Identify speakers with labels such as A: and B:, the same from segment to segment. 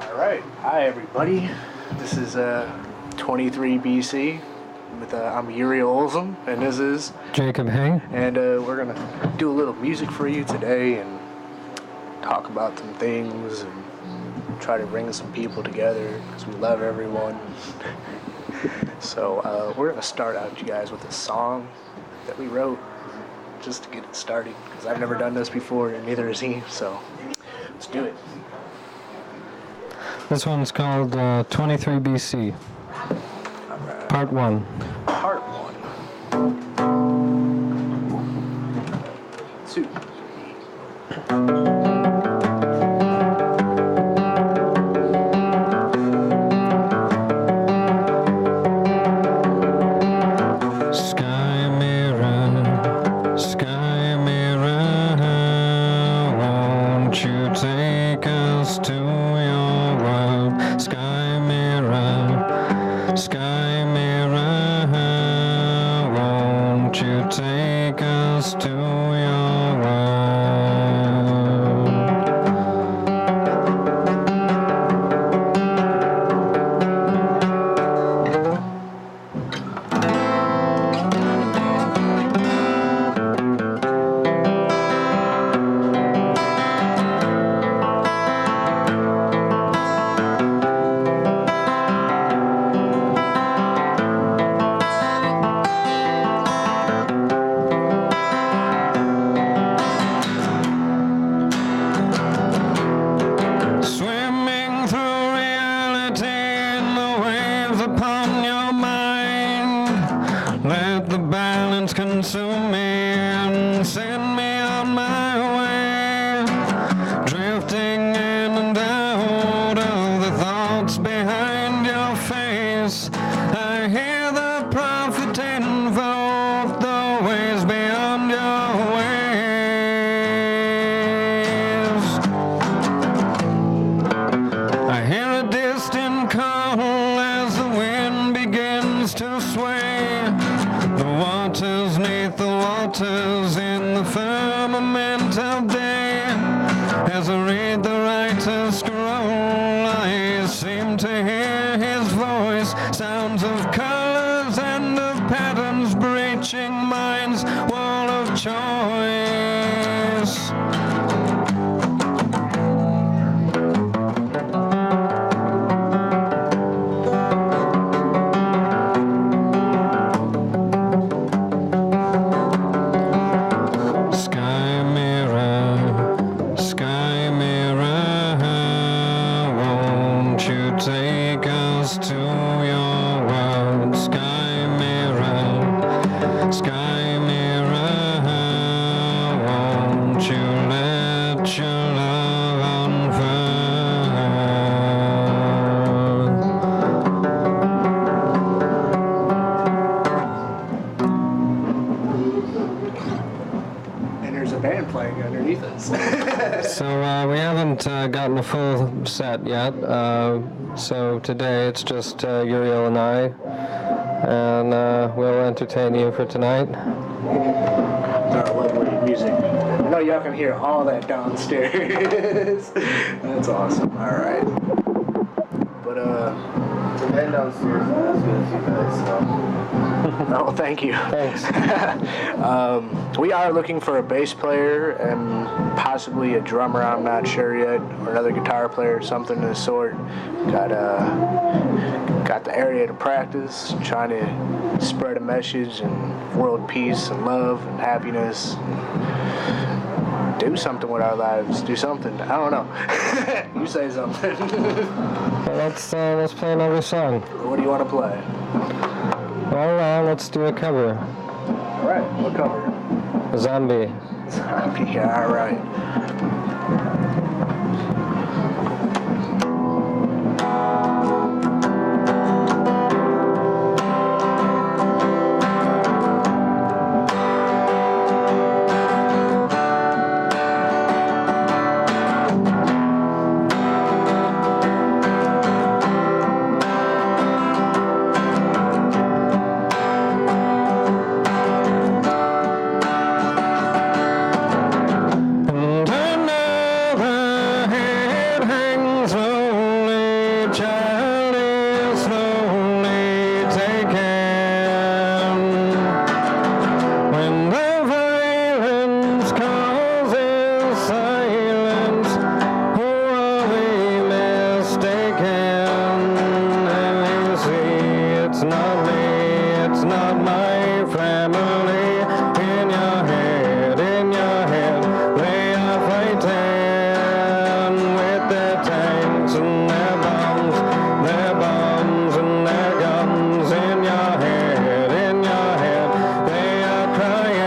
A: Alright, hi everybody. This is 23 BC with I'm Uriel Olsum, and this is
B: Jacob Hay.
A: And we're gonna do a little music for you today and talk about some things and try to bring some people together because we love everyone. So we're gonna start out, you guys, with a song that we wrote just to get it started because I've never done this before and neither has he. So let's do it.
B: This one's called 23 BC,
A: Right.
B: Part 1.
A: Part 1. 2.
B: Sky mirror, won't you take us to your world? Sky mirror, won't you take us to your world? Swimming through reality in the waves upon your mind. Let the balance consume me and send me on my way. Drifting in and out of the thoughts behind your face. I hear the prophet invoke the ways beyond your ways. I hear a distant call as the wind begins to sway. The waters neath the waters in the firmament of day. As I read the writer's scroll, I seem to hear his voice. Sounds of colors and of patterns breaching mind's wall of choice. Sky mirror, won't you take us to your world? Sky mirror, won't you let your love
A: And there's a band playing underneath us.
B: So we haven't gotten a full set yet. So today it's just Uriel and I, and we'll entertain you for tonight.
A: Our lovely music. I know y'all can hear all that downstairs. That's awesome. All right. But
C: The band downstairs is not as good as you guys, so.
A: oh, thank you.
B: Thanks.
A: We are looking for a bass player and possibly a drummer. I'm not sure yet, or another guitar player, something of the sort. Got the area to practice, trying to spread a message and world peace and love and happiness. Do something with our lives. Do something. I don't know. You say something.
B: Well, let's play another song.
A: What do you want to play?
B: Well, let's do a cover.
A: All right. What cover?
B: Zombie.
A: Yeah, all right.
B: child is slowly taken. When the violence causes silence, who are we mistaken? And you see, it's not me, it's not my family. In your head, they are fighting with their tanks and their bombs and their guns. In your head, they are crying.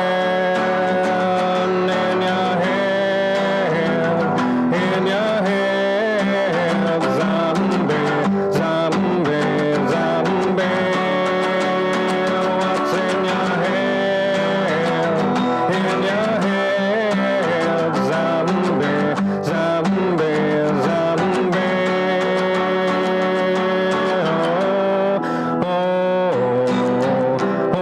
B: In your head, zombie, zombie, zombie. What's in your head? In your head, zombie, zombie, zombie. Oh, oh,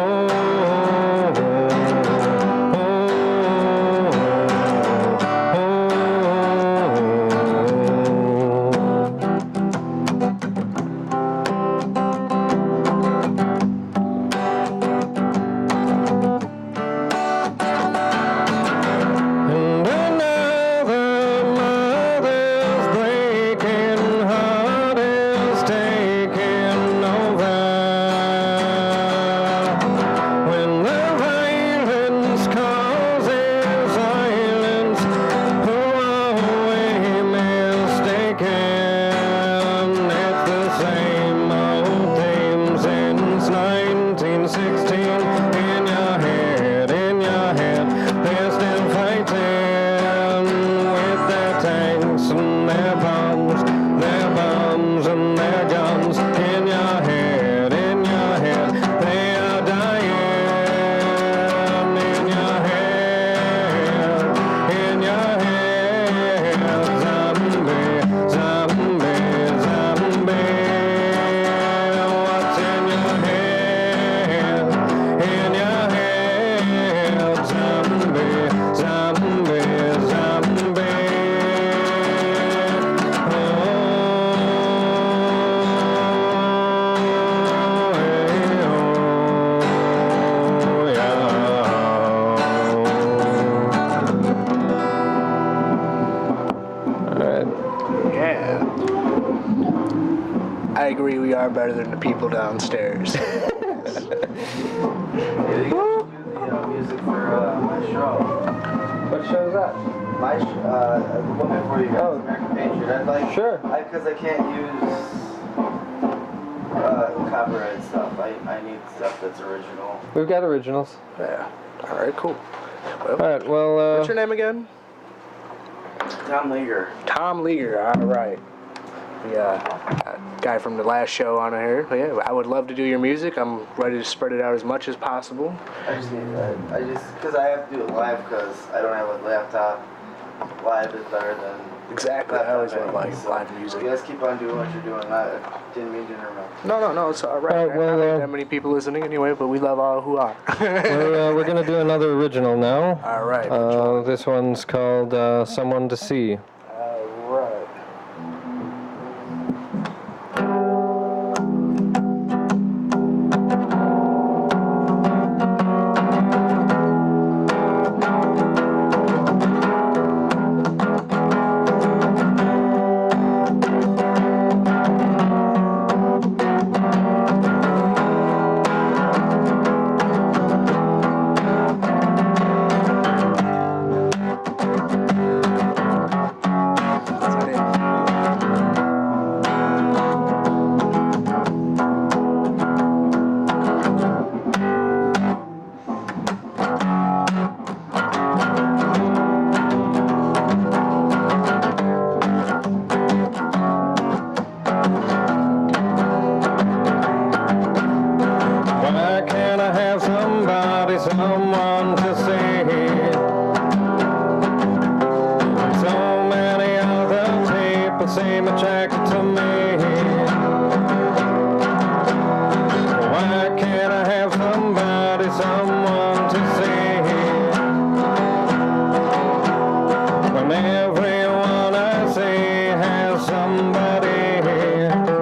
B: And another mother's breaking heart is taking over. When the violence causes silence, who are we mistaken? It's the same old theme since 1916. In your head, they're still fighting with their tanks and their bombs and their guns. In your head, they are dying. In your head, zombie, zombie, zombie. What's in your head? In your head, zombie, zombie, zombie. Oh, yeah. All right.
A: Yeah. I agree, we are better than the people downstairs.
C: Yeah, you guys should do the music for my show.
D: What show is that?
C: My the one before you guys,
D: Oh.
C: American Patriot. I'd like,
D: Sure.
C: because I can't use copyright stuff. I need stuff that's original.
D: We've got originals.
A: Yeah. All right, cool. Well,
D: All right. Well,
A: what's your name again?
C: Tom Leaguer.
A: Tom Leaguer. All right. The guy from the last show on here. Yeah, I would love to do your music. I'm ready to spread it out as much as possible.
C: I just need because I have to do it live because I don't have a laptop. Live is better than
A: Exactly. I always want like live music.
C: You guys keep on doing what you're doing. I didn't mean to interrupt.
A: No, it's all right.
D: All right, well,
A: Not that many people listening anyway, but we love all who are.
D: we're gonna do another original now.
A: All right.
D: This one's called "Someone to See."
A: All right.
B: someone to see. So many other people seem attracted to me. Why can't I have somebody, someone to see? When everyone I see has somebody.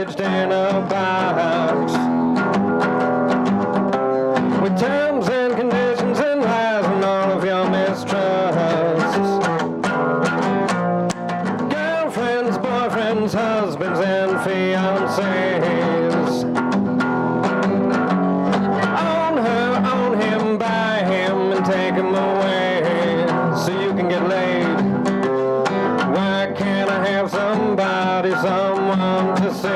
D: packaged in a box with terms and conditions and lies and all of your mistrusts. Girlfriends, boyfriends, husbands, and fiancés. Own her, own him, buy him, and take him away so you can get laid. Why can't I have somebody, someone to see?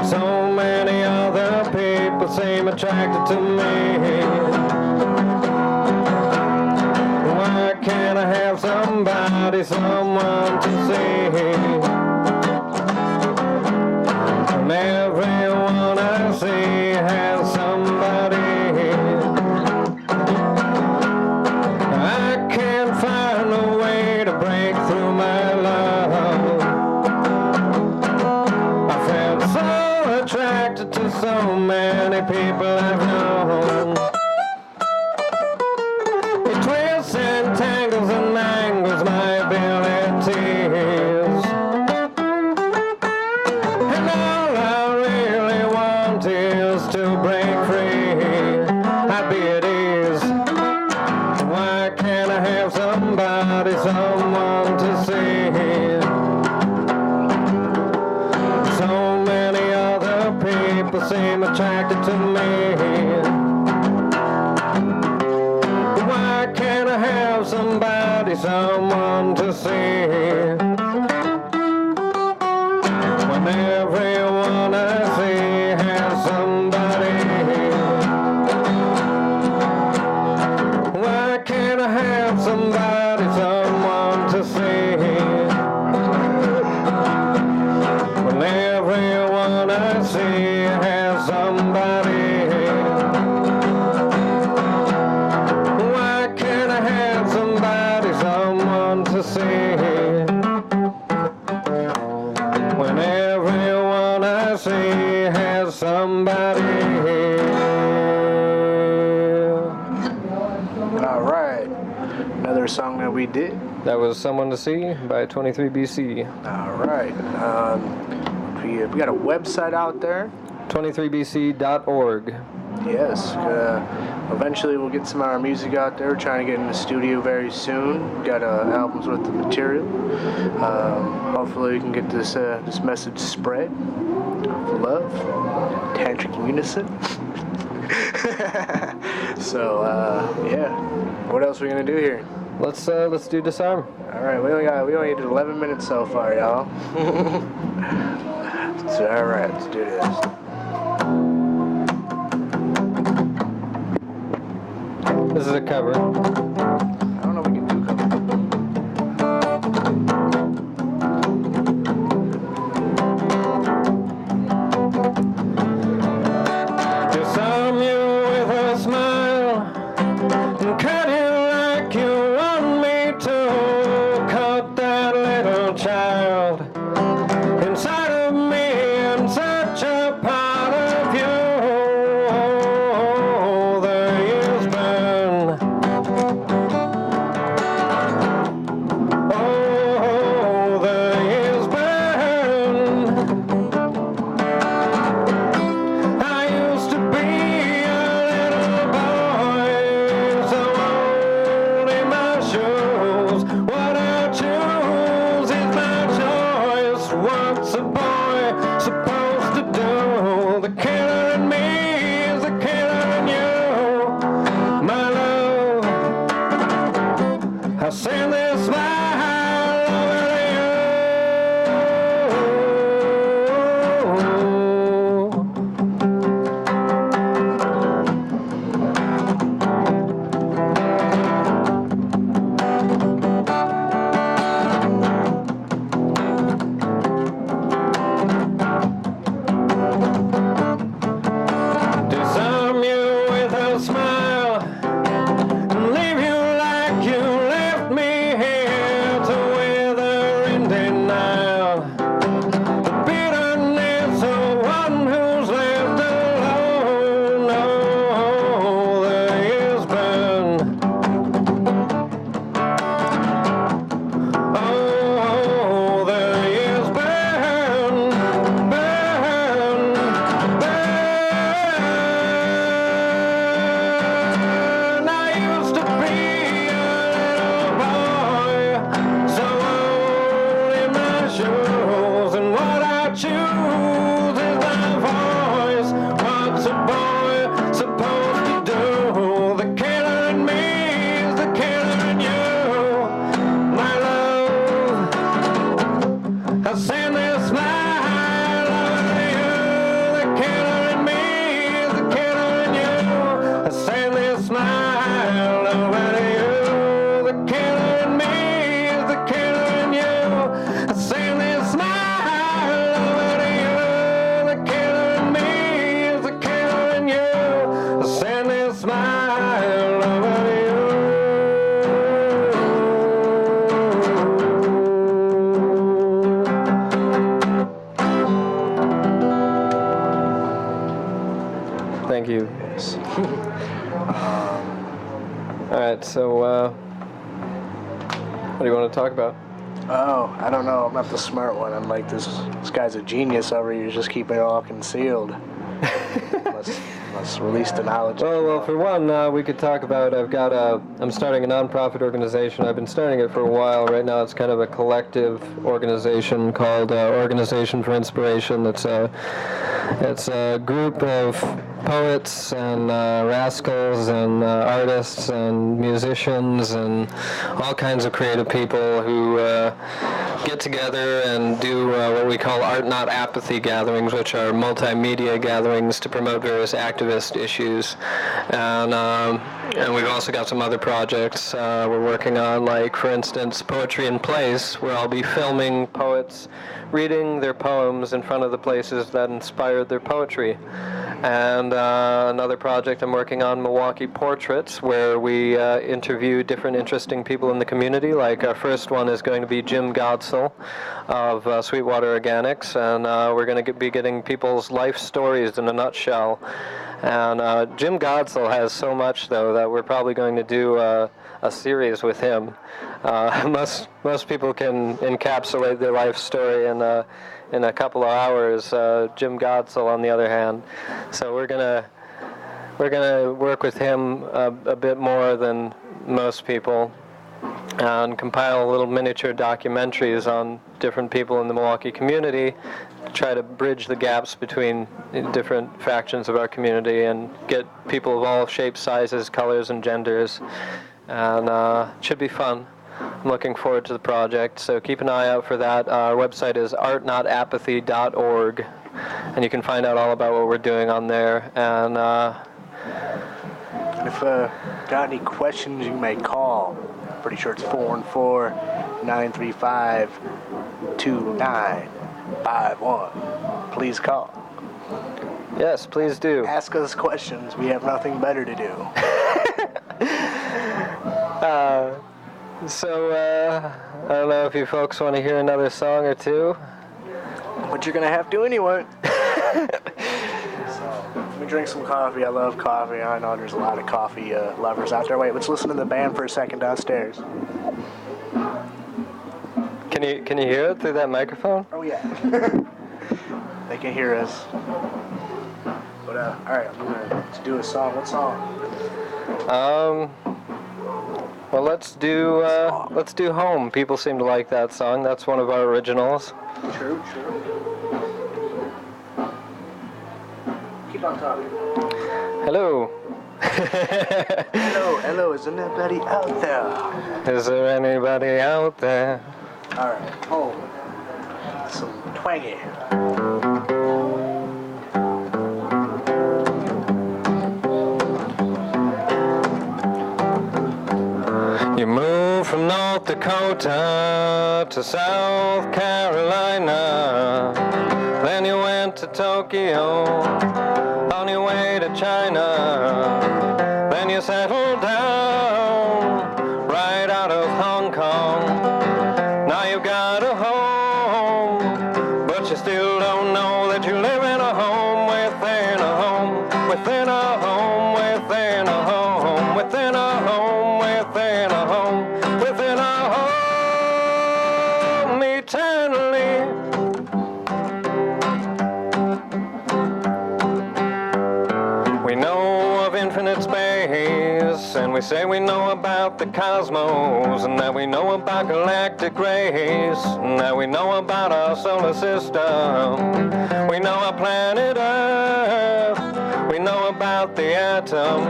D: So many other people seem attracted to me. Why can't I have somebody, someone to see? And everyone I see has somebody. I can't find a way to break through my love. I felt so attracted to so many people I've known. It twists and tangles and mangles my abilities. And all I really want is to break free. I'd be at ease. Why can't I have somebody, someone to see? So many other people seem attracted to me. Why can't I have somebody, someone to see? When everyone I see has somebody. Why can't I have somebody, someone to see? When everyone I see has somebody. Why can't I have somebody, someone to see? When everyone I see has somebody.
A: All right. Another song that we did.
D: That was Someone to See by 23BC.
A: All right. We got a website out there.
D: 23bc.org.
A: Yes. Eventually we'll get some of our music out there. We're trying to get in the studio very soon. Got albums with the material. Hopefully we can get this this message spread. Love. Tantric unison. So yeah. What else are we gonna do here?
D: Let's do Disarm.
A: All right. We only did 11 minutes so far, y'all. So all right. Let's do this.
D: This is a cover.
A: I don't know if we can do cover.
D: Disarm you with a smile and cut you like you want me to. Cut that little child inside of me and such a part of you. The years burn. Oh, the years burn. I used to be a little boy, so old in my shoes. What I choose is my choice. What's a boy supposed to do? The killer in me is the killer in you. My love, I send this smile over you. Disarm you with a smile and leave you like you left me here. All right, so what do you want to talk about?
A: Oh, I don't know. I'm not the smart one. I'm like this guy's a genius over here, just keeping it all concealed. Let's release the knowledge.
D: Well, for one, we could talk about, I'm starting a nonprofit organization. I've been starting it for a while. Right now it's kind of a collective organization called Organization for Inspiration. It's a group of poets and rascals and artists and musicians and all kinds of creative people who get together and do what we call Art Not Apathy gatherings, which are multimedia gatherings to promote various activist issues. And we've also got some other projects we're working on, like, for instance, Poetry in Place, where I'll be filming poets reading their poems in front of the places that inspired their poetry. And another project I'm working on, Milwaukee Portraits, where we interview different interesting people in the community. Like our first one is going to be Jim Godsell of Sweetwater Organics, and we're going to be getting people's life stories in a nutshell. And Jim Godsell has so much, though, that we're probably going to do a series with him. Most people can encapsulate their life story in a couple of hours. Jim Godsell, on the other hand, so we're gonna work with him a bit more than most people, and compile little miniature documentaries on different people in the Milwaukee community, try to bridge the gaps between different factions of our community and get people of all shapes, sizes, colors, and genders. And it should be fun. I'm looking forward to the project, so keep an eye out for that. Our website is artnotapathy.org, and you can find out all about what we're doing on there. And
A: if got any questions, you may call. Pretty sure it's 414-935-2951. Please call.
D: Yes, please do.
A: Ask us questions. We have nothing better to do.
D: So, I don't know if you folks want to hear another song or two.
A: But you're going to have to anyway. So, let me drink some coffee. I love coffee. I know there's a lot of coffee lovers out there. Wait, let's listen to the band for a second downstairs.
D: Can you hear it through that microphone?
A: Oh, yeah. They can hear us. But, all right, I'm going to do a song. What song?
D: Well, let's do Home. People seem to like that song. That's one of our originals.
A: True. Keep on talking.
D: Hello.
A: Hello, is anybody out there?
D: Is there anybody out there?
A: All right, Home. Some twangy.
D: You moved from North Dakota to South Carolina. Then you went to Tokyo, on your way to China. Then you settled down right out of Hong Kong. Now you've got a home, but you still don't know that you live in a home within a home, within a home, within a home, within a home, within a home, within a home eternally. We know of infinite space, and we say we know about the cosmos, and that we know about galactic race, and that we know about our solar system. We know our planet Earth, we know about the atom,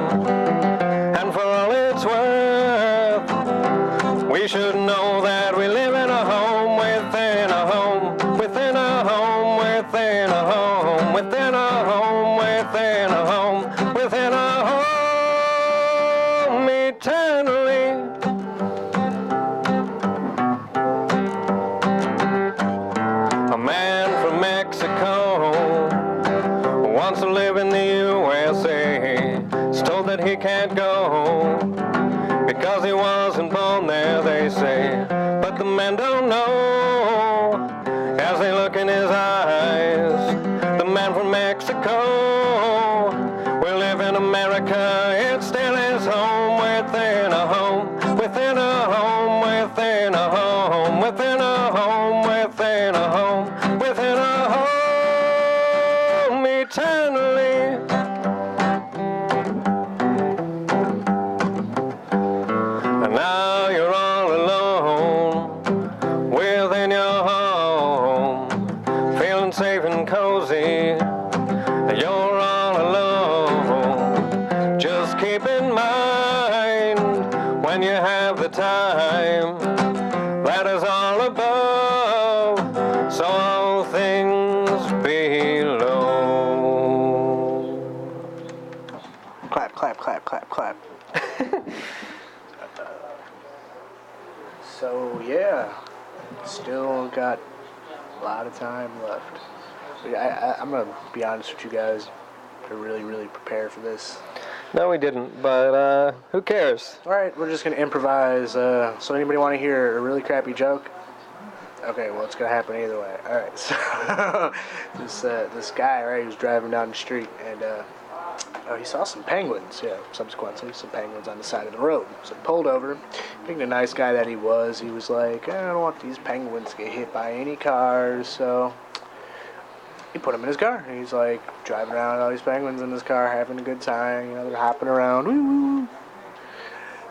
D: and for all it's worth, we should know that we live in a home within a home, within a home, within a home, within a home, within a home, within a home eternally. A man from Mexico wants to live in the USA. He's told that he can't go because he wasn't born there, they say. But the men don't know as they look in his eyes. The man from Mexico will live in America. It still is home within
B: within a home, within a home, within a home, within a home, within a home, within a home eternally. And now you're all alone within your home, feeling safe and cozy. You're all alone. Just keep in mind when you have the time that is all above, so all things below.
A: Clap, clap, clap, clap, clap. So yeah, still got a lot of time left. I'm gonna be honest with you guys. I really prepare for this.
B: No, we didn't, but who cares?
A: All right, we're just gonna improvise. So anybody want to hear a really crappy joke? Okay, well it's gonna happen either way. All right, so this guy, right, he was driving down the street and he saw some penguins. Yeah, subsequently some penguins on the side of the road. So he pulled over. Being the nice guy that he was like, I don't want these penguins to get hit by any cars, so he put them in his car. And he's like driving around with all these penguins in his car, having a good time. You know, they're hopping around. Woo woo.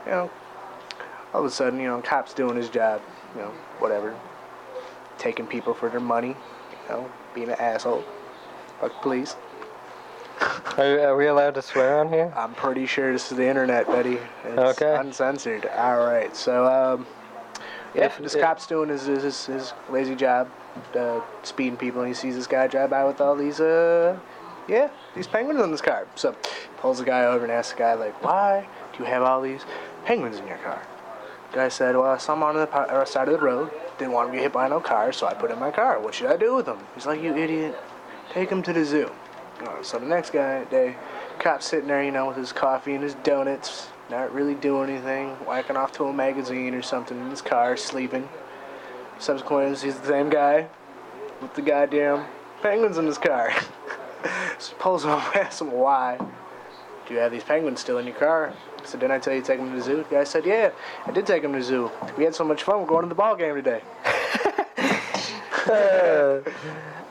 A: You know, all of a sudden, you know, cop's doing his job. You know, whatever. Taking people for their money. You know, being an asshole. Fuck the police.
B: Are we allowed to swear on here?
A: I'm pretty sure this is the internet, Betty. It's
B: Okay.
A: uncensored. All right. So, yeah, this cop's doing his lazy job, speeding people, and he sees this guy drive by with all these, these penguins in his car. So, pulls the guy over and asks the guy, like, why do you have all these penguins in your car? The guy said, well, I saw them on the side of the road. Didn't want them to get hit by no car, so I put them in my car. What should I do with them? He's like, you idiot. Take them to the zoo. So the next day, cop's sitting there, you know, with his coffee and his donuts, not really doing anything, whacking off to a magazine or something in his car, sleeping. Subsequently, he's the same guy with the goddamn penguins in his car. So he pulls him up and asks him, why do you have these penguins still in your car? He said, didn't I tell you to take them to the zoo? The guy said, yeah, I did take them to the zoo. We had so much fun, we're going to the ball game today.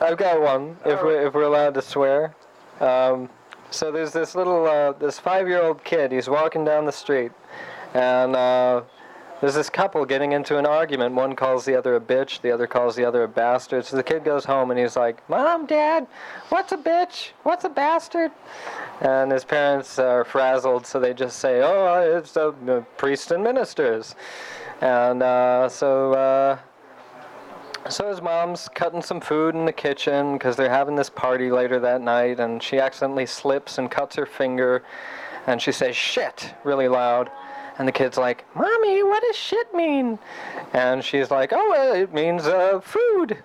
B: I've got one, if we're allowed to swear. So there's this little, this 5-year-old kid, he's walking down the street, and there's this couple getting into an argument. One calls the other a bitch, the other calls the other a bastard. So the kid goes home and he's like, Mom, Dad, what's a bitch? What's a bastard? And his parents are frazzled, so they just say, oh, it's priests and ministers. And so his mom's cutting some food in the kitchen because they're having this party later that night, and she accidentally slips and cuts her finger, and she says, shit, really loud. And the kid's like, Mommy, what does shit mean? And she's like, oh, it means food.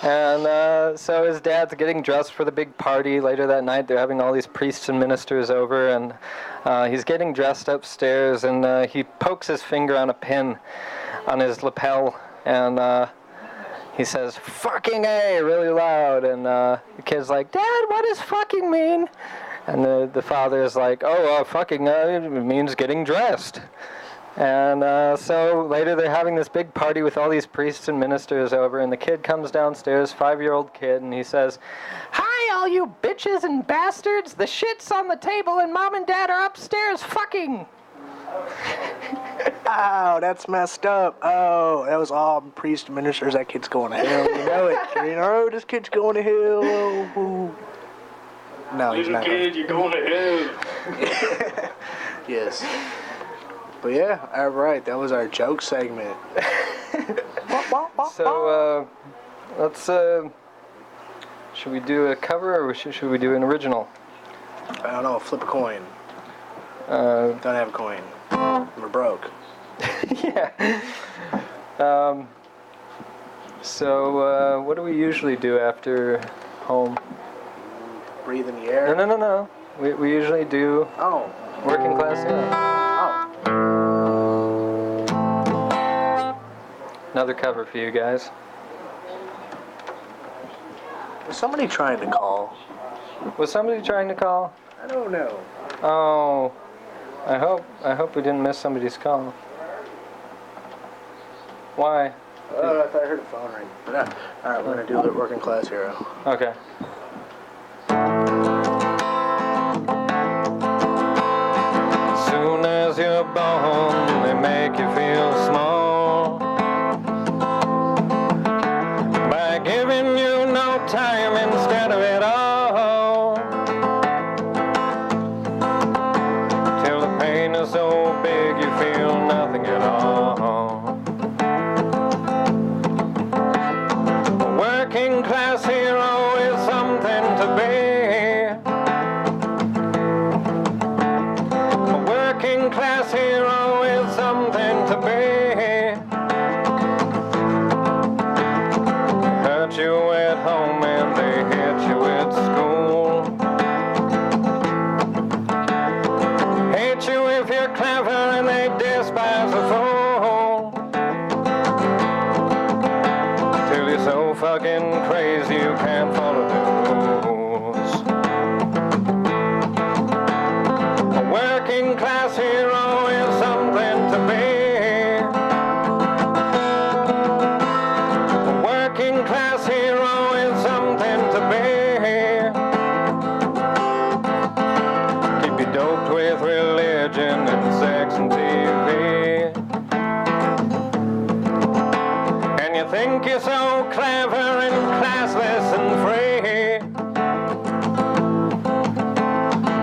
B: And so his dad's getting dressed for the big party later that night. They're having all these priests and ministers over, and he's getting dressed upstairs, and he pokes his finger on a pin on his lapel, and he says, fucking A, really loud. And the kid's like, Dad, what does fucking mean? And the father is like, oh, fucking it means getting dressed. And so later they're having this big party with all these priests and ministers over, and the kid comes downstairs, 5-year-old kid, and he says, hi, all you bitches and bastards. The shit's on the table and Mom and Dad are upstairs fucking.
A: Oh, that's messed up. Oh, that was all priests and ministers. That kid's going to hell. You know it. You know, this kid's going to hell. Oh. No, he's not.
B: Little kid, you're going to hell.
A: Yes. But yeah, all right. That was our joke segment.
B: So, let's, should we do a cover or should we do an original?
A: I don't know. Flip a coin. Don't have a coin. We're broke.
B: Yeah. So, what do we usually do after home?
A: Breathe in the air.
B: No. We usually do
A: Oh.
B: working class, yeah.
A: Oh.
B: Another cover for you guys.
A: Was somebody trying to call?
B: Was somebody trying to call?
A: I don't know.
B: Oh. I hope we didn't miss somebody's call. Why?
A: I thought I heard a phone ring. But, all right, we're gonna do the Working Class Hero.
B: Okay. Soon as you're born, they make you feel small by giving you no time instead of it all, till the pain is so big you feel nothing at all. A working class hero is something to be. A working class hero is something to be. Hurt you at home and they hit you at school. Hate you if you're clever and they despise a fool. Till you're so fucking crazy you can't follow the rules. A working class hero is something to be. A working class hero is something to be. Keep you doped with religion and sex and TV. And you think you're so clever and classless and free,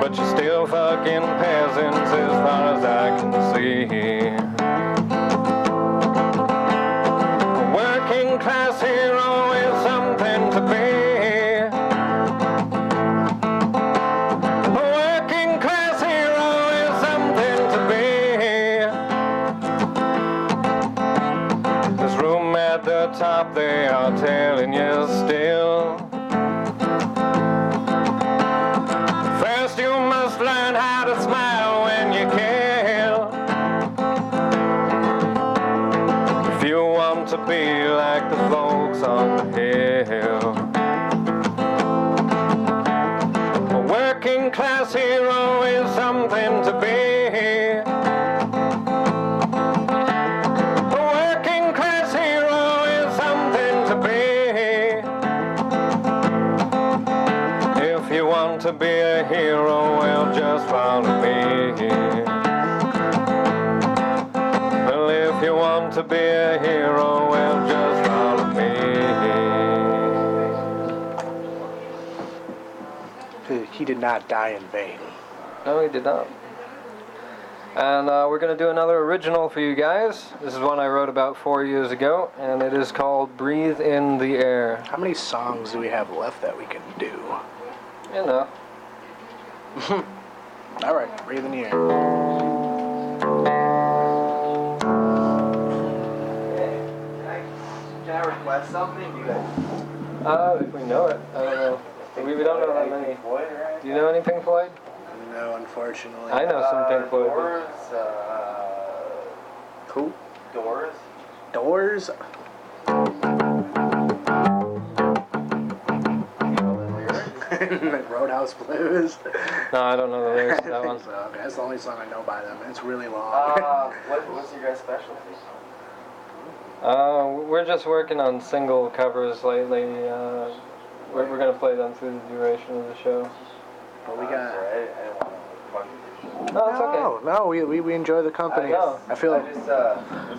B: but you're still fucking peasants as far as I can see. A working class hero is something to be. A working class hero is something to be. This room at the top, they are telling you still. First you must learn how to smile when you kill. If you want to be like the folks on the hill. A working class hero is something to be. A working class hero is something to be. If you want to be a hero, well, just follow me. Well, if you want to be a hero, well, just follow me.
A: He did not die in vain.
B: No, he did not. And we're going to do another original for you guys. This is one I wrote about 4 years ago, and it is called Breathe in the Air.
A: How many songs do we have left that we can do?
B: You know.
A: All right, breathe in the air.
C: Can I request something? You guys.
B: If we know it. I don't know. We don't know that many.
C: Floyd, right?
B: Do you know any Pink Floyd?
A: No, unfortunately.
B: I know some Pink Floyd.
C: Doors.
A: Who?
C: Doors.
A: Doors? Roadhouse Blues.
B: No, I don't know the lyrics to that one.
A: So, okay, that's the only song I know by them. It's really long.
C: What's your guys' specialty?
B: We're just working on single covers lately. We're going to play them through the duration of the show.
A: But we got.
C: Sorry, I didn't want to fuck you.
B: No, it's okay.
A: No, we enjoy the company.
B: I know.
A: I feel like.
C: Just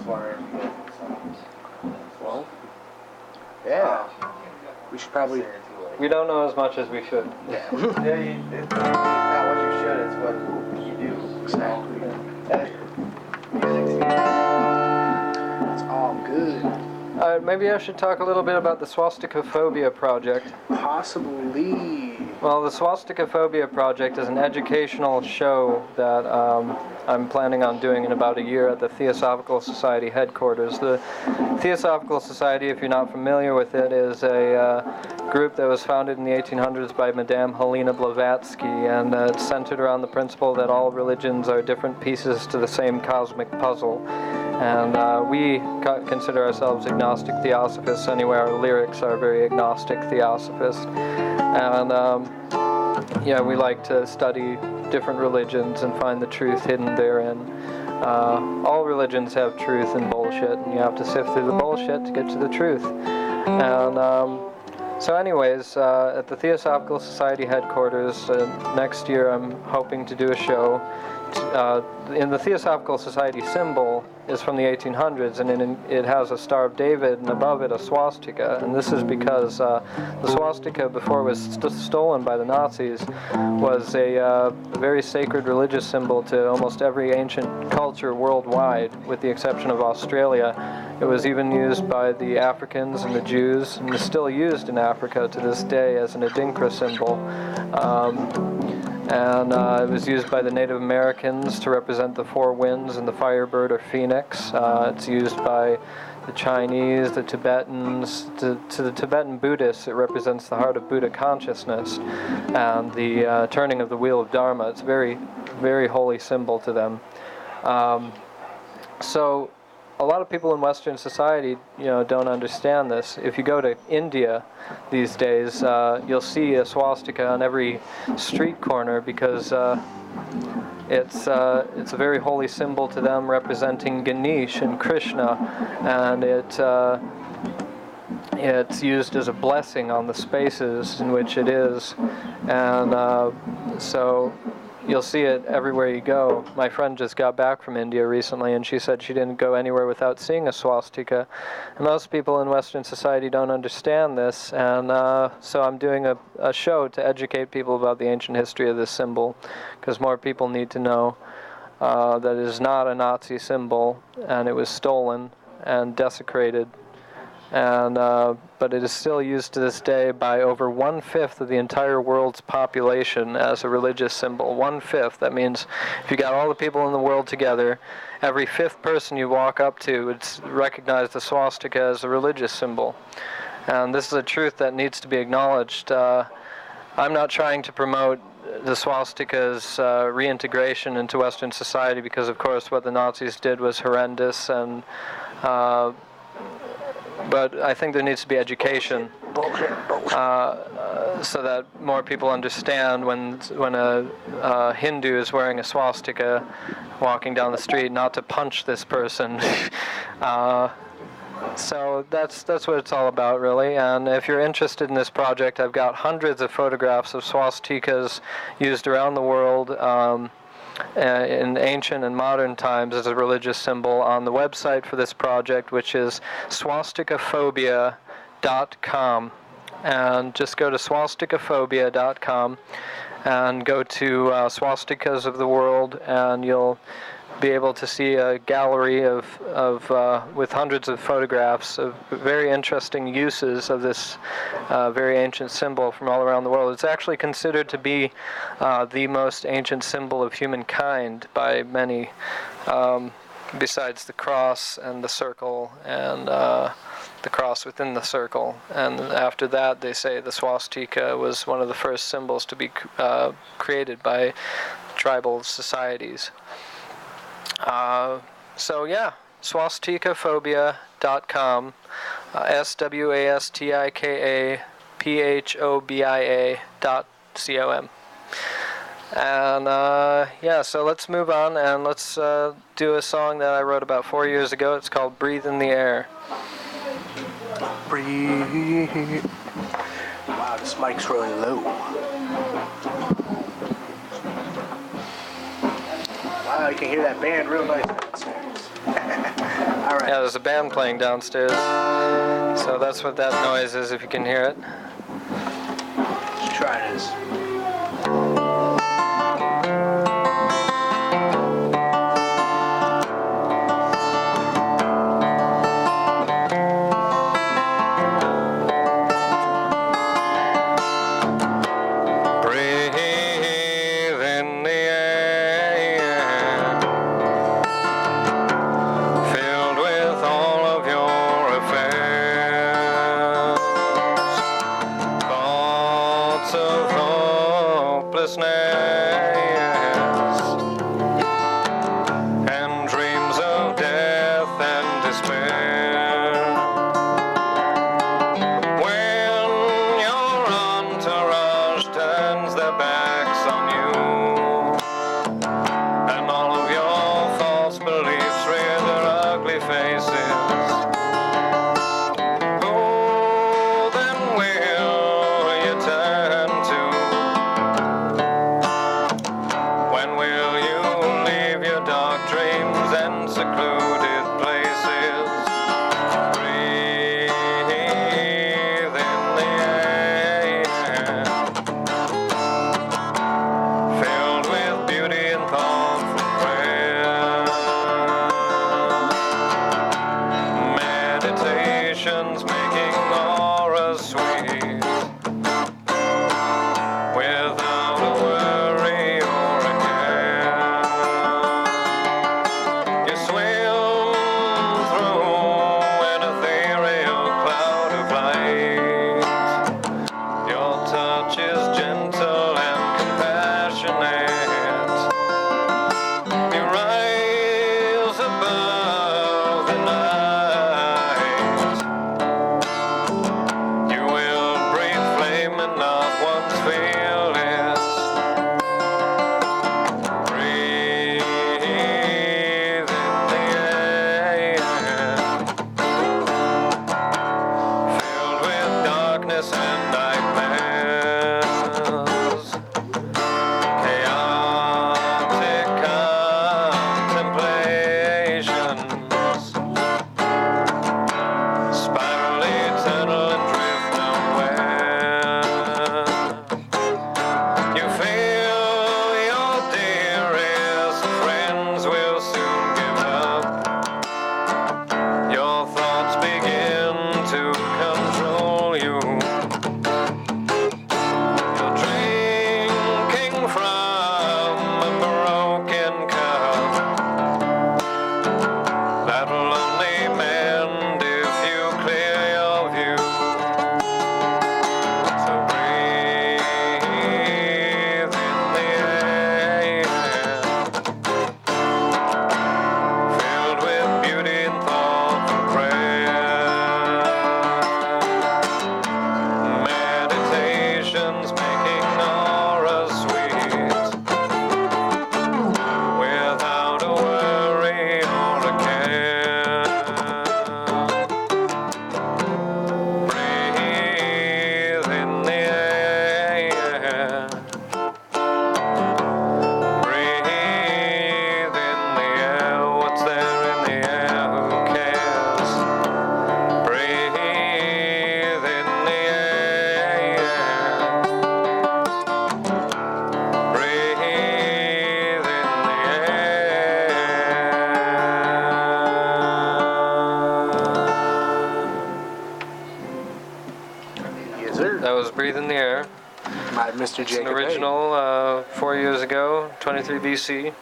C: wondering if you guys do songs.
A: Well, yeah. We should probably.
B: We don't know as much as we should.
C: Yeah, it's not what you should, it's what you do.
A: Exactly.
C: Music's
A: It's all good.
B: Maybe I should talk a little bit about the Swastikophobia Project.
A: Possibly.
B: Well, the Swastikophobia Project is an educational show that I'm planning on doing in about a year at the Theosophical Society headquarters. The Theosophical Society, if you're not familiar with it, is a group that was founded in the 1800s by Madame Helena Blavatsky, and it's centered around the principle that all religions are different pieces to the same cosmic puzzle. And we consider ourselves agnostic theosophists anyway. Our lyrics are very agnostic theosophists. And
E: yeah, we like to study different religions and find the truth hidden therein. All religions have truth and bullshit, and you have to sift through the bullshit to get to the truth. And so anyways, at the Theosophical Society headquarters, next year I'm hoping to do a show. In the Theosophical Society symbol is from the 1800s, and it has a Star of David, and above it a swastika. And this is because the swastika, before it was stolen by the Nazis, was a very sacred religious symbol to almost every ancient culture worldwide, with the exception of Australia. It was even used by the Africans and the Jews, and is still used in Africa to this day as an Adinkra symbol. And it was used by the Native Americans to represent the four winds and the firebird or phoenix. It's used by the Chinese, the Tibetans. To the Tibetan Buddhists, it represents the heart of Buddha consciousness and the turning of the wheel of Dharma. It's a very, very holy symbol to them. So a lot of people in Western society, don't understand this. If you go to India these days, you'll see a swastika on every street corner because it's a very holy symbol to them, representing Ganesh and Krishna, and it's used as a blessing on the spaces in which it is, and so you'll see it everywhere you go. My friend just got back from India recently, and she said she didn't go anywhere without seeing a swastika. And most people in Western society don't understand this, and so I'm doing a show to educate people about the ancient history of this symbol, because more people need to know that it is not a Nazi symbol, and it was stolen and desecrated. And but it is still used to this day by over 1/5 of the entire world's population as a religious symbol. 1/5. That means if you got all the people in the world together, every fifth person you walk up to would recognize the swastika as a religious symbol. And this is a truth that needs to be acknowledged. I'm not trying to promote the swastika's reintegration into Western society, because of course what the Nazis did was horrendous, and but I think there needs to be education so that more people understand when a Hindu is wearing a swastika walking down the street, not to punch this person. So that's what it's all about, really. And if you're interested in this project, I've got hundreds of photographs of swastikas used around the world in ancient and modern times as a religious symbol on the website for this project, which is swastikaphobia.com. And just go to swastikaphobia.com and go to swastikas of the world, and you'll be able to see a gallery with hundreds of photographs of very interesting uses of this very ancient symbol from all around the world. It's actually considered to be the most ancient symbol of humankind by many, besides the cross and the circle and the cross within the circle. And after that, they say the swastika was one of the first symbols to be created by tribal societies. So yeah, swastikaphobia.com, swastikaphobia.com. And yeah, so let's move on and let's do a song that I wrote about 4 years ago. It's called Breathe in the Air.
A: Breathe. Wow, this mic's really low. Wow, you can hear that band real nice downstairs. All right.
E: Yeah, there's a band playing downstairs. So that's what that noise is, if you can hear it.
A: Let's try this.
B: Turns their back Meditations making auras sweet, without a worry or a care. You swim through an ethereal cloud of light. Your touch is gentle and compassionate. You rise above the night. You will breathe flame and not once feel it. Breathe in the air, filled with darkness and nightmares. Chaotic contemplations, spiral eternal and drift nowhere. You feel your dearest friends will soon give up. Your thoughts begin to control you. You're drinking from a broken cup that'll only mend if you clear your view. So breathe in the air, filled with beauty and thoughtful prayer. Meditations making auras sweet, without a worry or a care. Breathe in the air. Breathe in the air. What's there in the air? Who cares? Breathe in the air. Breathe in the
A: Yes, sir.
E: That was Breathe in the Air.
A: My Mr.
E: It's an
A: Jacob.
E: original 4 years ago, 23 BC.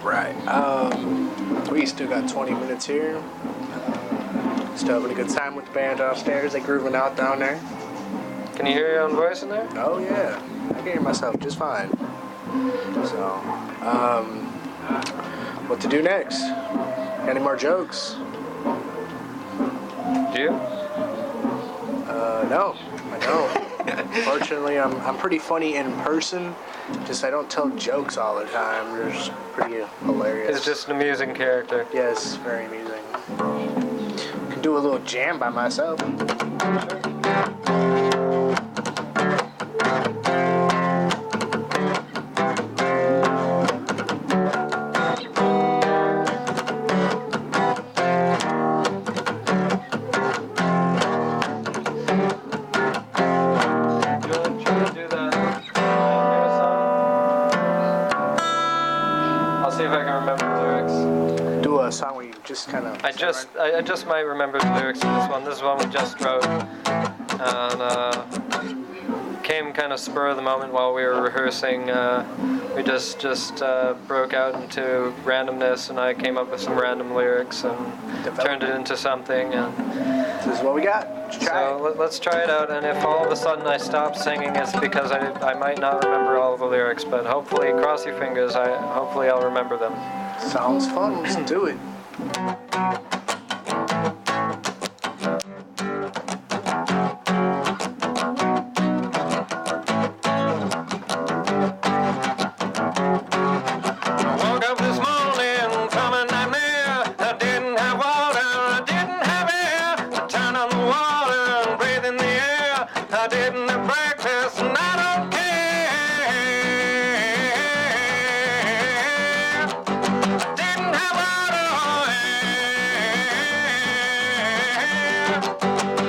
A: Right. We still got 20 minutes here. Still having a good time with the band downstairs. They grooving out down there.
E: Can you hear your own voice in there?
A: Oh yeah, I can hear myself just fine. So, what to do next? Any more jokes?
E: Do you?
A: No, I don't. Fortunately, I'm pretty funny in person. Just I don't tell jokes all the time. They're just pretty hilarious.
E: It's just an amusing character.
A: Yes, very amusing. Can do a little jam by myself.
E: I'll see if I can remember the lyrics.
A: Do a song where you just kind of.
E: I just might remember the lyrics to this one. This is one we just wrote, and came kind of spur of the moment while we were rehearsing. We just broke out into randomness, and I came up with some random lyrics and turned it into something. And
A: This is what we got. Let's try it.
E: so let's try it out. And if all of a sudden I stop singing, it's because I might not remember all of the lyrics. But hopefully, cross your fingers. Hopefully I'll remember them.
A: Sounds fun. Let's do it.
B: Woke up this morning from a nightmare. I didn't have water, I didn't have air. I turned on the water and breathed in the air. I didn't have breakfast and I don't care. I didn't have water or air.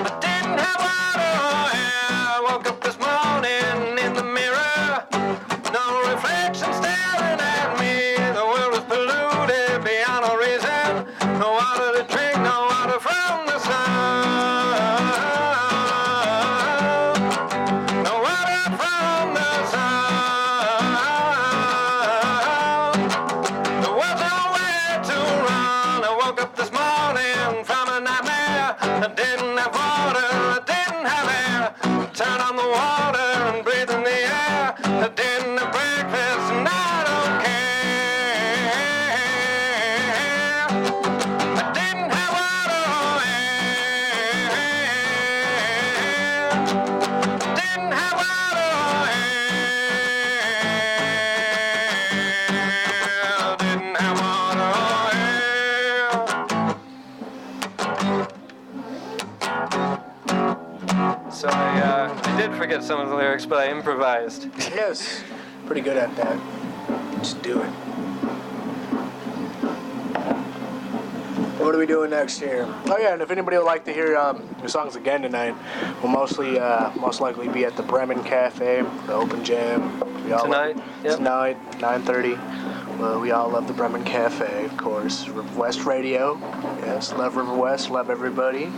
B: I didn't have water or air. I woke up this morning in the mirror. No reflection staring at me. The world was polluted beyond all reason. No water to drink, woke up this morning from a nightmare. I didn't have water, I didn't have air. Turn on the water and breathe in the air. I didn't have breakfast and I don't care. I didn't have water or air. Didn't have water or air. Didn't have water or air. So I did forget some of the lyrics, but I improvised.
A: Yes, pretty good at that. Just do it. What are we doing next here? Oh yeah, and if anybody would like to hear the songs again tonight, we'll most likely be at the Bremen Cafe, the open jam.
E: Tonight? Yep.
A: Tonight, 9:30. Well, we all love the Bremen Cafe, of course. River West Radio. Yes, love River West, love everybody.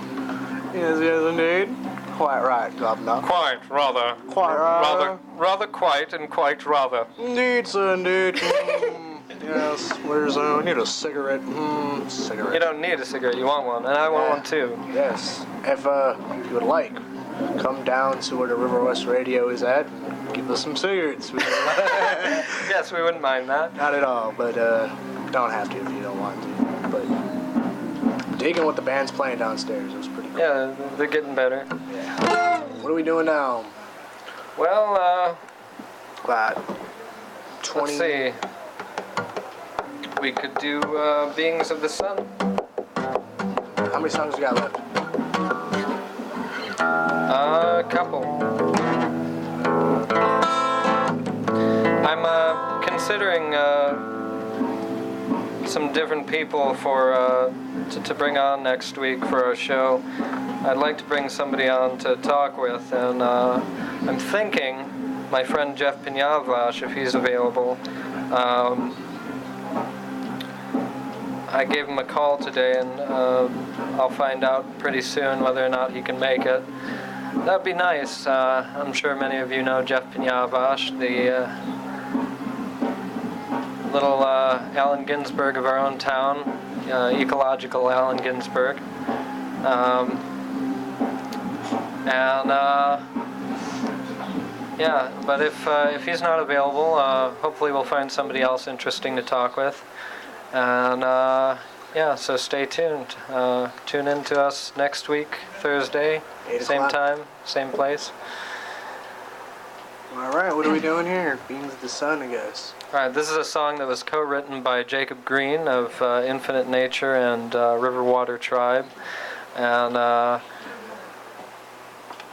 A: Yes, indeed. Quite right, Governor.
B: Quite, rather.
A: Quite
B: Rather quite and quite rather.
A: Indeed, sir, indeed. Yes, where's I need a cigarette. Cigarette.
E: You don't need a cigarette, you want one, and I want one too.
A: Yes. If you would like, come down to where the River West Radio is at and give us some cigarettes.
E: Yes, we wouldn't mind that.
A: Not at all, but don't have to if you don't want to. But digging what the band's playing downstairs. It was pretty cool.
E: Yeah, they're getting better.
A: Yeah. What are we doing now?
E: Well,
A: About 20.
E: let's see. We could do Beings of the Sun.
A: How many songs we got left?
E: A couple. I'm considering some different people for to bring on next week for our show. I'd like to bring somebody on to talk with, and I'm thinking my friend Jeff Pinyavash, if he's available. I gave him a call today, and I'll find out pretty soon whether or not he can make it. That'd be nice. I'm sure many of you know Jeff Pinyavash, the little Allen Ginsberg of our own town, ecological Allen Ginsberg. Yeah, but if he's not available, hopefully we'll find somebody else interesting to talk with. And yeah, so stay tuned. Tune in to us next week, Thursday,
A: 8
E: same
A: o'clock.
E: time, same place.
A: All right, what are we doing here? Beings of the Sun, I guess.
E: All right, this is a song that was co-written by Jacob Green of Infinite Nature and Riverwater Tribe, and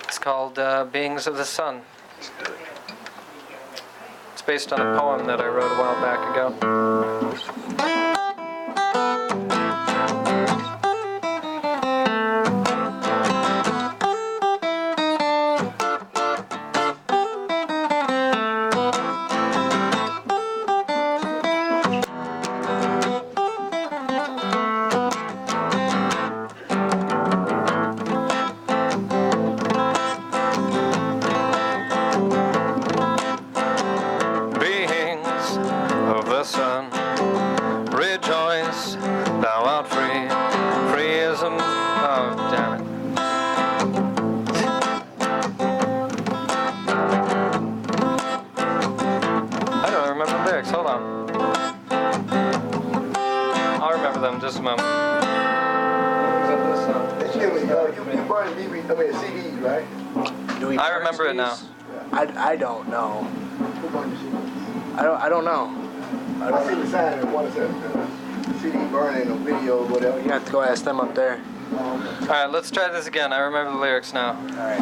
E: it's called Beings of the Sun. It's based on a poem that I wrote a while back ago. Just a moment.
C: CDs, right?
E: I remember it now.
A: I don't know. I don't know.
C: I see the sign and one said CD burning or video or whatever.
A: You have to go ask them up there.
E: All right, let's try this again. I remember the lyrics now.
A: All right.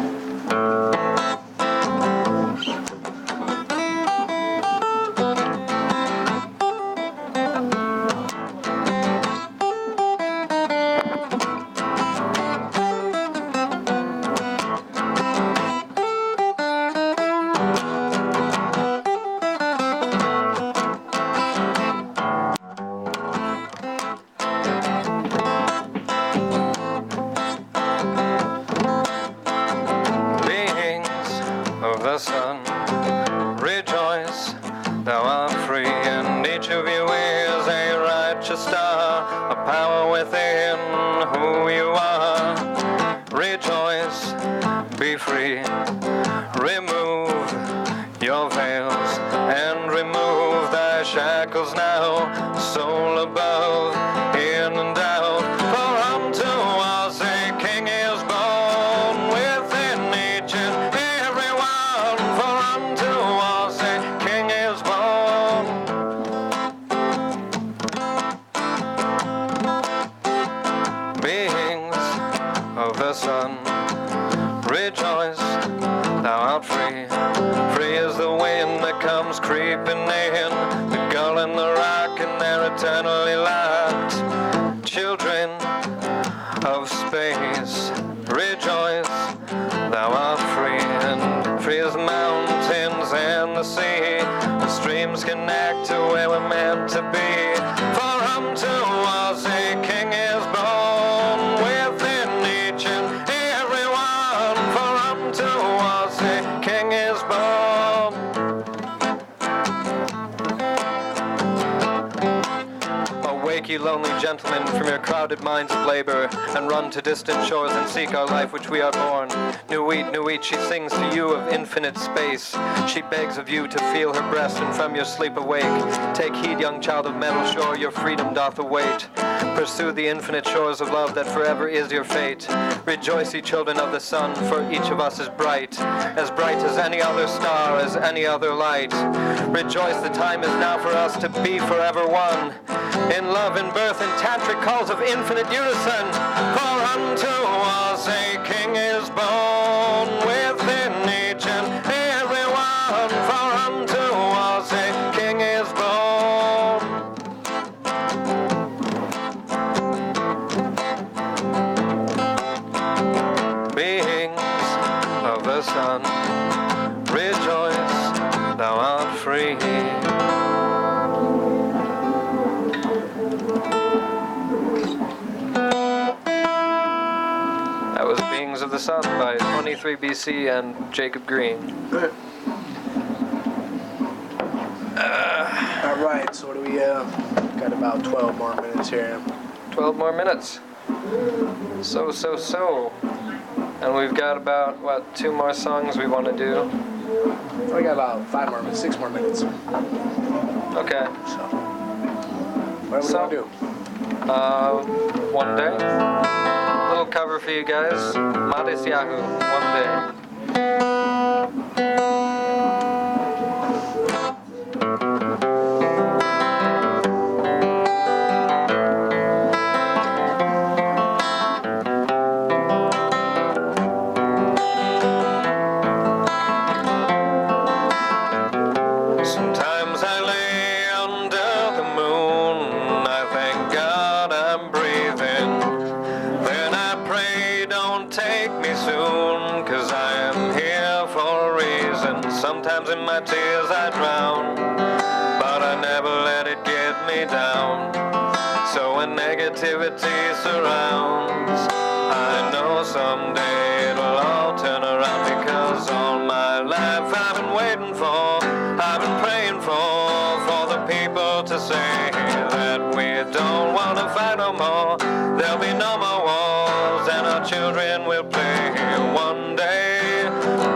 B: Beings are, a power within who you are. Rejoice, be free, remove your veils and remove thy shackles now, soul above, in and out. For unto us a King is born within each and every one. For unto us a King is born. Beings of the sun, rejoice, thou art free. Free as the wind that comes creeping in, the gull and the rock, and they're eternally locked. Children of space, rejoice, thou art free. And free as the mountains and the sea, the streams connect to where we're meant to be. For unto us a King is born within each and every one. For unto us a King is born. Awake, ye lonely gentlemen, from your crowded minds of labor, and run to distant shores and seek our life which we are born. New wheat, she sings to you of infinite space. She begs of you to feel her breast and from your sleep awake. Take heed, young child of metal shore, your freedom doth await. Pursue the infinite shores of love that forever is your fate. Rejoice, ye children of the sun, for each of us is bright as any other star, as any other light. Rejoice, the time is now for us to be forever one, in love and birth and tantric calls of infinite unison. For unto us a King is born within each and every one. For unto us a King is born. Beings of the sun, rejoice, thou art free. That was Beings of the Sun by 23 BC and Jacob Green.
A: All right, so what do we got about 12 more minutes here.
E: 12 more minutes. So. And we've got about, 2 more songs we want to do?
A: We got about 5 more minutes, 6 more minutes.
E: Okay.
A: So, what do we want to do?
E: One Day. Little cover for you guys. Modest Yahoo, One Day. Sometimes I lay under the moon, I thank God I'm breathing. Then I pray, don't take me soon, 'cause I am here for a reason. Sometimes in my tears I drown, but I never let it get me down. So when negativity surrounds, I know someday it'll all turn around, because all my life I've been waiting for, I've been praying for the people to say that we don't want to fight no more. There'll be no more wars, and our children will play. One day,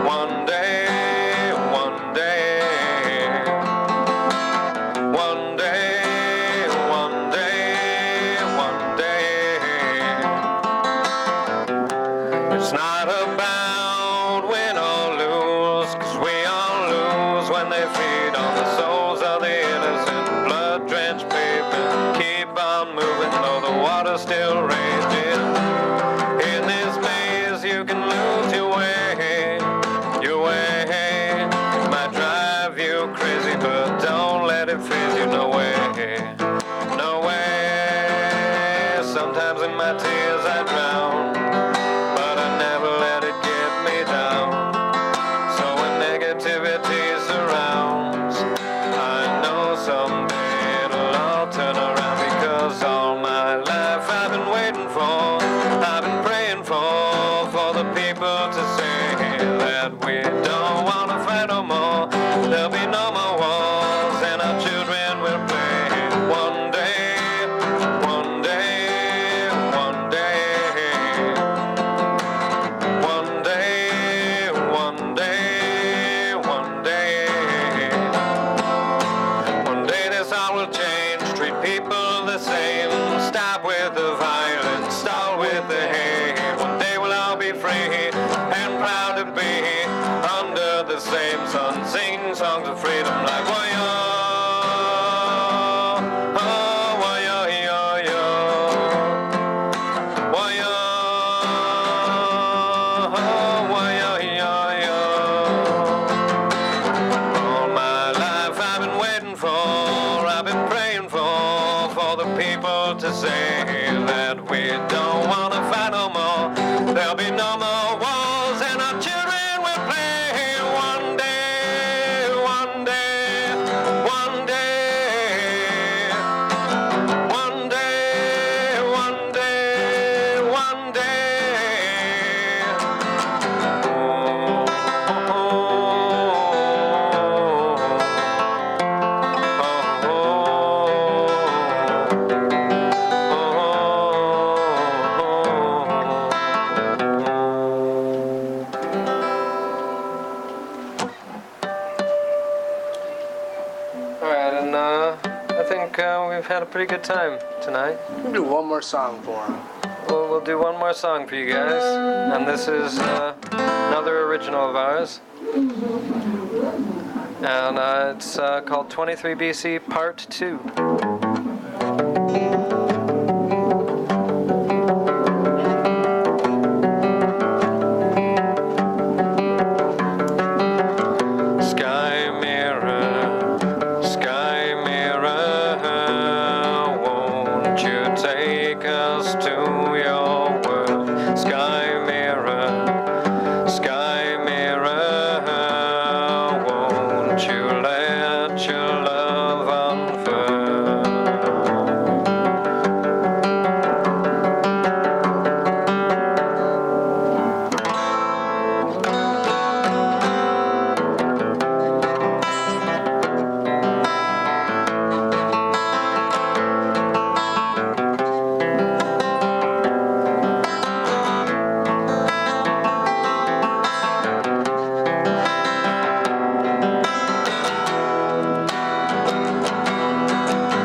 E: one day, one day. One day, one day, one day. It's not about win or lose, 'cause we all lose when they feed on the souls of the innocent. Blood-drenched pavement, keep on moving though the water's still raging. In this maze you can lose your way, your way. It might drive you crazy, but don't let it faze you, no way, no way. Sometimes in my tears I drown, but I never let it get me down. So when negativity surrounds, I know someday it'll all turn around, because all my life I've been waiting for, I've been praying for the people to say that we don't want to fight no more. There'll be no more wars, and our children will play. One day, one
B: to say that we don't want to fight no more. There'll be no more wars, and our children will play one day, one day, one day, one day, one day, one day. Alright, and I think we've had a pretty good time tonight.
A: We'll do one more song for him.
E: We'll do one more song for you guys, and this is another original of ours. And it's called 23 BC Part 2. Sky mirror, won't you take us to your world? Sky mirror, won't you let your love unfurl?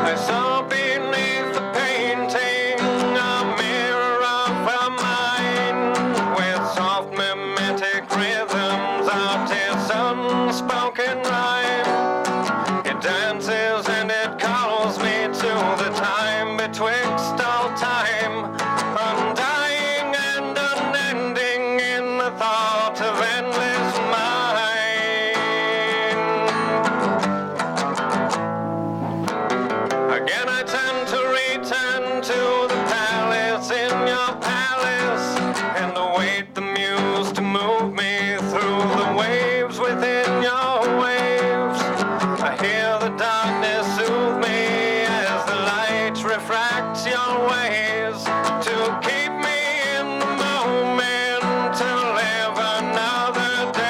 E: I saw beneath the painting a mirror of a mind with soft mimetic rhythms of its unspoken rhyme. It dances and it calls me to the time betwixt all time, undying and unending in the thought of endless mind. Again I tend to return to the palace in your palace, and await the muse to move me through the waves within your waves. I hear the darkness soothe me as the light refracts your ways, to keep me in the moment, to live another day.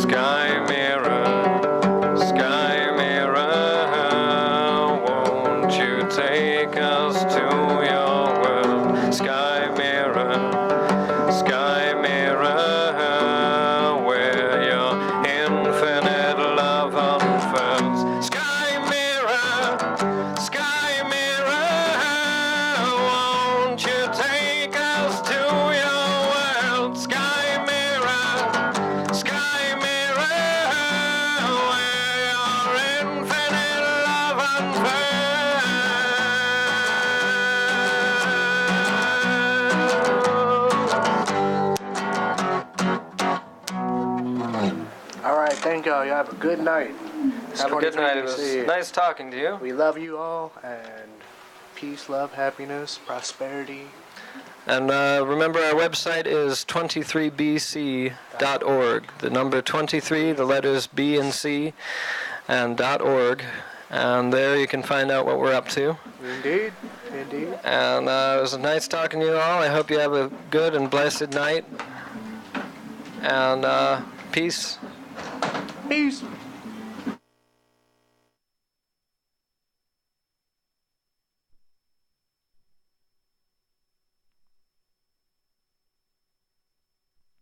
E: Sky mirror, won't you take us to your world? Sky mirror, where your infinite love unfurls. Sky mirror, won't you take us to your world? Sky mirror, where your infinite love unfurls.
A: All right, thank y'all. You have a good night.
E: Have a good night. It was
A: 23BC.
E: nice talking to you.
A: We love you all, and peace, love, happiness, prosperity.
E: And remember, our website is 23bc.org. The number 23, the letters B and C, and .org. And there you can find out what we're up to.
A: Indeed, indeed.
E: And it was nice talking to you all. I hope you have a good and blessed night. And peace.
A: Peace.